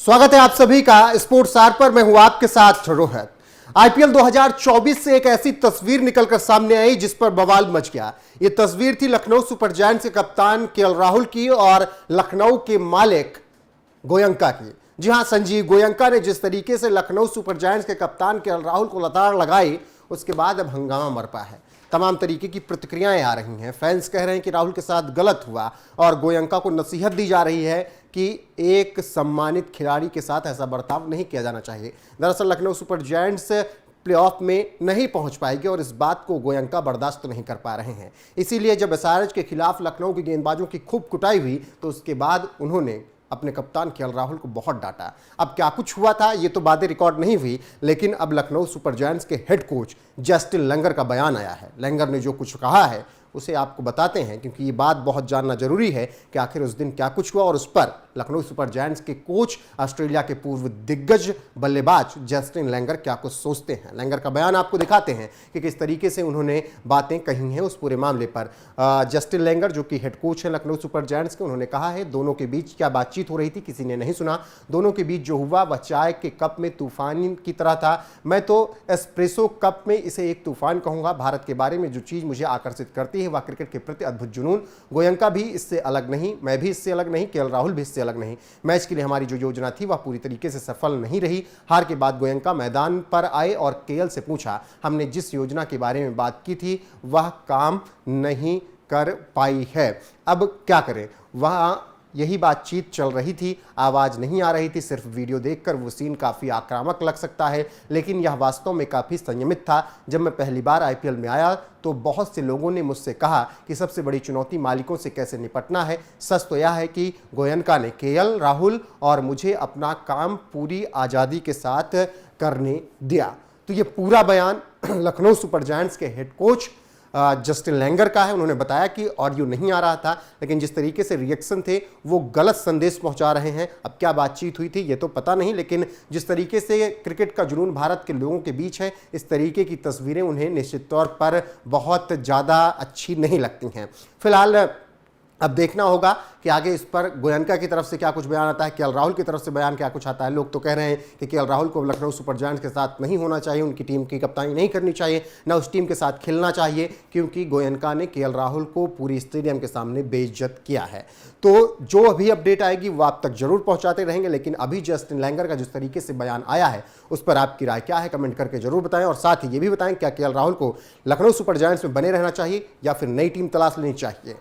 स्वागत है आप सभी का स्पोर्ट्स आर पर। मैं हूं आपके साथ रोहित। आईपीएल 2024 से एक ऐसी तस्वीर निकलकर सामने आई जिस पर बवाल मच गया। यह तस्वीर थी लखनऊ सुपर जायंट्स के कप्तान केएल राहुल की और लखनऊ के मालिक गोयंका की। जी हां, संजीव गोयंका ने जिस तरीके से लखनऊ सुपर जायंट्स के कप्तान केएल राहुल को लताड़ लगाई, उसके बाद अब हंगामा बरपा है। तमाम तरीके की प्रतिक्रियाएं आ रही हैं। फैंस कह रहे हैं कि राहुल के साथ गलत हुआ और गोयंका को नसीहत दी जा रही है कि एक सम्मानित खिलाड़ी के साथ ऐसा बर्ताव नहीं किया जाना चाहिए। दरअसल लखनऊ सुपर जायंट्स प्लेऑफ में नहीं पहुंच पाएगी और इस बात को गोयंका बर्दाश्त नहीं कर पा रहे हैं। इसीलिए जब एसआरएच के खिलाफ लखनऊ के गेंदबाजों की खूब कुटाई हुई तो उसके बाद उन्होंने अपने कप्तान केएल राहुल को बहुत डांटा। अब क्या कुछ हुआ था ये तो बातें रिकॉर्ड नहीं हुई, लेकिन अब लखनऊ सुपर जायंट्स के हेड कोच जस्टिन लैंगर का बयान आया है। लैंगर ने जो कुछ कहा है उसे आपको बताते हैं, क्योंकि ये बात बहुत जानना जरूरी है कि आखिर उस दिन क्या कुछ हुआ और उस पर लखनऊ सुपर जायंट्स के कोच, ऑस्ट्रेलिया के पूर्व दिग्गज बल्लेबाज जस्टिन लैंगर क्या कुछ सोचते हैं। लैंगर का बयान आपको दिखाते हैं कि किस तरीके से उन्होंने बातें कही हैं उस पूरे मामले पर। जस्टिन लैंगर जो कि हेड कोच है लखनऊ सुपर जायंट्स के, उन्होंने कहा है दोनों के बीच क्या बातचीत हो रही थी किसी ने नहीं सुना। दोनों के बीच जो हुआ वह चाय के कप में तूफान की तरह था। मैं तो एस्प्रेसो कप में इसे एक तूफान कहूंगा। भारत के बारे में जो चीज मुझे आकर्षित करती है वह क्रिकेट के प्रति अद्भुत जुनून। गोयंका भी इससे अलग नहीं, मैं भी इससे अलग नहीं, केएल राहुल भी इससे अलग नहीं। मैच के लिए हमारी जो योजना थी वह पूरी तरीके से सफल नहीं रही। हार के बाद गोयंका मैदान पर आए और केएल से पूछा, हमने जिस योजना के बारे में बात की थी वह काम नहीं कर पाई है, अब क्या करें। वहां यही बातचीत चल रही थी, आवाज नहीं आ रही थी। सिर्फ वीडियो देखकर वो सीन काफ़ी आक्रामक लग सकता है, लेकिन यह वास्तव में काफ़ी संयमित था। जब मैं पहली बार आईपीएल में आया तो बहुत से लोगों ने मुझसे कहा कि सबसे बड़ी चुनौती मालिकों से कैसे निपटना है। सच तो यह है कि गोयंका ने केएल राहुल और मुझे अपना काम पूरी आज़ादी के साथ करने दिया। तो ये पूरा बयान लखनऊ सुपर जायंट्स के हेड कोच जस्टिन लैंगर का है। उन्होंने बताया कि ऑडियो नहीं आ रहा था, लेकिन जिस तरीके से रिएक्शन थे वो गलत संदेश पहुंचा रहे हैं। अब क्या बातचीत हुई थी ये तो पता नहीं, लेकिन जिस तरीके से क्रिकेट का जुनून भारत के लोगों के बीच है, इस तरीके की तस्वीरें उन्हें निश्चित तौर पर बहुत ज़्यादा अच्छी नहीं लगती हैं। फिलहाल अब देखना होगा कि आगे इस पर गोयंका की तरफ से क्या कुछ बयान आता है, केएल राहुल की तरफ से बयान क्या कुछ आता है। लोग तो कह रहे हैं कि केएल राहुल को लखनऊ सुपर जायंट्स के साथ नहीं होना चाहिए, उनकी टीम की कप्तानी नहीं करनी चाहिए, ना उस टीम के साथ खेलना चाहिए, क्योंकि गोयंका ने केएल राहुल को पूरी स्टेडियम के सामने बेइज्जत किया है। तो जो अभी अपडेट आएगी वो आप तक जरूर पहुंचाते रहेंगे, लेकिन अभी जस्टिन लैंगर का जिस तरीके से बयान आया है उस पर आपकी राय क्या है, कमेंट करके जरूर बताएं। और साथ ही ये भी बताएं क्या केएल राहुल को लखनऊ सुपर जायंट्स में बने रहना चाहिए या फिर नई टीम तलाश लेनी चाहिए।